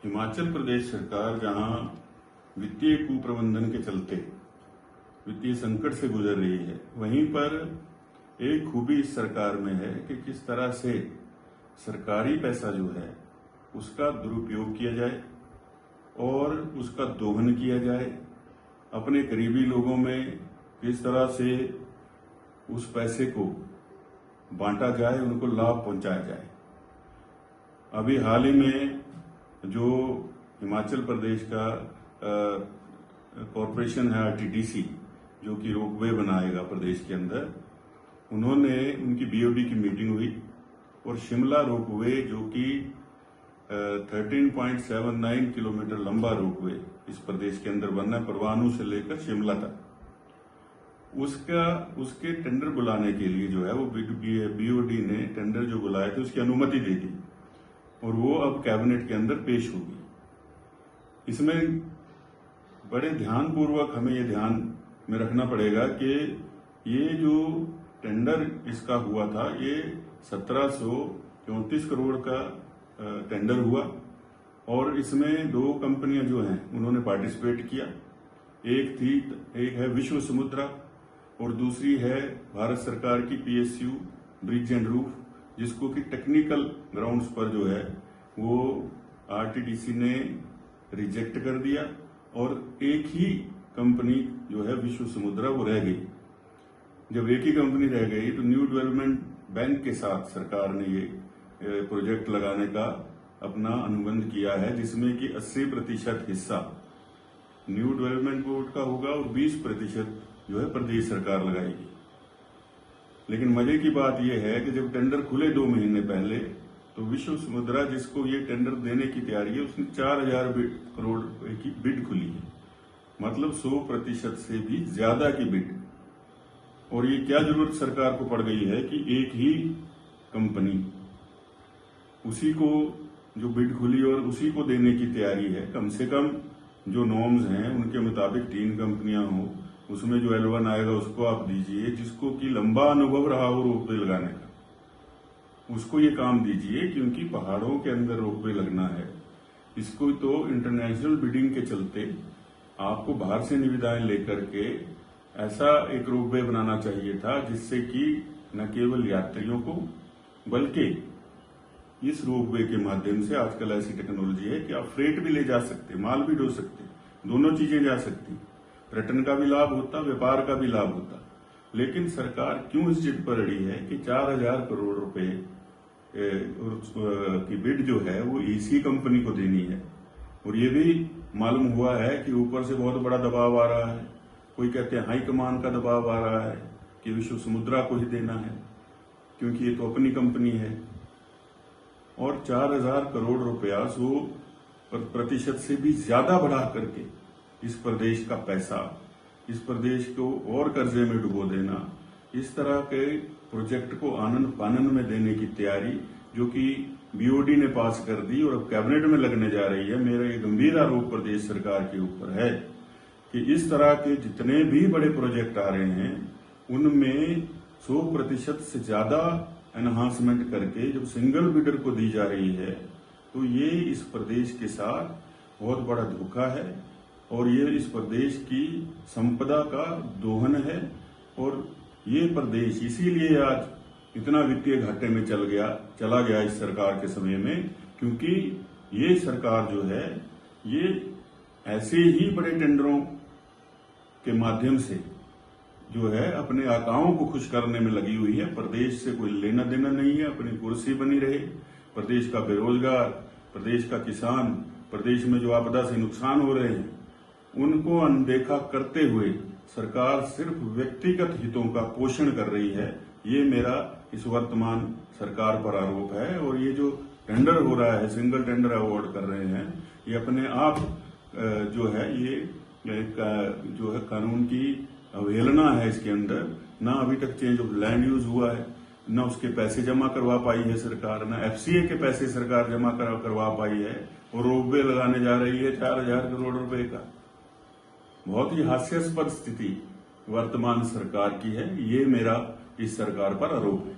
हिमाचल प्रदेश सरकार जहां वित्तीय कुप्रबंधन के चलते वित्तीय संकट से गुजर रही है, वहीं पर एक खूबी इस सरकार में है कि किस तरह से सरकारी पैसा जो है उसका दुरुपयोग किया जाए और उसका दोहन किया जाए। अपने करीबी लोगों में किस तरह से उस पैसे को बांटा जाए, उनको लाभ पहुंचाया जाए। अभी हाल ही में जो हिमाचल प्रदेश का कॉरपोरेशन है आरटीडीसी, जो कि रोपवे बनाएगा प्रदेश के अंदर, उन्होंने उनकी बीओडी की मीटिंग हुई और शिमला रोपवे जो कि 13.79 किलोमीटर लंबा रोपवे इस प्रदेश के अंदर बनना है, परवाणु से लेकर शिमला तक, उसके टेंडर बुलाने के लिए जो है वो बीओडी ने टेंडर जो बुलाए थे उसकी अनुमति दे दी और वो अब कैबिनेट के अंदर पेश होगी। इसमें बड़े ध्यानपूर्वक हमें ये ध्यान में रखना पड़ेगा कि ये जो टेंडर इसका हुआ था, ये 1734 करोड़ का टेंडर हुआ और इसमें दो कंपनियां जो हैं उन्होंने पार्टिसिपेट किया। एक है विश्व समुद्रा और दूसरी है भारत सरकार की पीएसयू ब्रिज एंड रूफ, जिसको कि टेक्निकल ग्राउंड्स पर जो है वो आरटीडीसी ने रिजेक्ट कर दिया और एक ही कंपनी जो है विश्व समुद्रा वो रह गई। जब एक ही कंपनी रह गई तो न्यू डेवलपमेंट बैंक के साथ सरकार ने ये प्रोजेक्ट लगाने का अपना अनुबंध किया है, जिसमें कि 80% हिस्सा न्यू डेवलपमेंट बोर्ड का होगा और 20% जो है प्रदेश सरकार लगाएगी। लेकिन मजे की बात यह है कि जब टेंडर खुले 2 महीने पहले, तो विश्व समुद्रा जिसको ये टेंडर देने की तैयारी है, उसने 4000 करोड़ रुपए की बिड खुली है, मतलब 100% से भी ज्यादा की बिड। और ये क्या जरूरत सरकार को पड़ गई है कि एक ही कंपनी उसी को जो बिड खुली और उसी को देने की तैयारी है। कम से कम जो नॉर्म्स हैं उनके मुताबिक 3 कंपनियां हो, उसमें जो L1 आएगा उसको आप दीजिए, जिसको कि लंबा अनुभव रहा हो रोपवे लगाने का, उसको ये काम दीजिए, क्योंकि पहाड़ों के अंदर रोपवे लगना है। इसको तो इंटरनेशनल बिडिंग के चलते आपको बाहर से निविदाएं लेकर के ऐसा एक रोपवे बनाना चाहिए था जिससे कि न केवल यात्रियों को, बल्कि इस रोपवे के माध्यम से आजकल ऐसी टेक्नोलॉजी है कि आप फ्रेट भी ले जा सकते, माल भी ढो सकते, दोनों चीजें जा सकती। पर्यटन का भी लाभ होता, व्यापार का भी लाभ होता। लेकिन सरकार क्यों इस जिद पर अड़ी है कि 4000 करोड़ रुपए की बिड जो है वो इसी कंपनी को देनी है। और ये भी मालूम हुआ है कि ऊपर से बहुत बड़ा दबाव आ रहा है। कोई कहते हैं हाईकमान का दबाव आ रहा है कि विश्व समुद्रा को ही देना है, क्योंकि ये तो अपनी कंपनी है। और 4000 करोड़ रुपया 100% से भी ज्यादा बढ़ा करके इस प्रदेश का पैसा, इस प्रदेश को और कर्जे में डुबो देना, इस तरह के प्रोजेक्ट को आनंद फानन में देने की तैयारी जो कि बीओडी ने पास कर दी और अब कैबिनेट में लगने जा रही है। मेरा ये गंभीर आरोप प्रदेश सरकार के ऊपर है कि इस तरह के जितने भी बड़े प्रोजेक्ट आ रहे हैं उनमें 100% से ज्यादा एनहांसमेंट करके जब सिंगल बिडर को दी जा रही है, तो ये इस प्रदेश के साथ बहुत बड़ा धोखा है और ये इस प्रदेश की संपदा का दोहन है। और ये प्रदेश इसीलिए आज इतना वित्तीय घाटे में चला गया इस सरकार के समय में, क्योंकि ये सरकार जो है ये ऐसे ही बड़े टेंडरों के माध्यम से जो है अपने आकाओं को खुश करने में लगी हुई है। प्रदेश से कोई लेना देना नहीं है, अपनी कुर्सी बनी रहे। प्रदेश का बेरोजगार, प्रदेश का किसान, प्रदेश में जो आपदा से नुकसान हो रहे हैं उनको अनदेखा करते हुए सरकार सिर्फ व्यक्तिगत हितों का पोषण कर रही है। ये मेरा इस वर्तमान सरकार पर आरोप है। और ये जो टेंडर हो रहा है, सिंगल टेंडर अवार्ड कर रहे हैं, ये अपने आप जो है ये जो है कानून की अवहेलना है। इसके अंदर ना अभी तक चेंज ऑफ लैंड यूज हुआ है, ना उसके पैसे जमा करवा पाई है सरकार, ना एफसीए के पैसे सरकार जमा करवा पाई है और रोपवे लगाने जा रही है 4000 करोड़ रुपए का। बहुत ही हास्यास्पद स्थिति वर्तमान सरकार की है। ये मेरा इस सरकार पर आरोप है।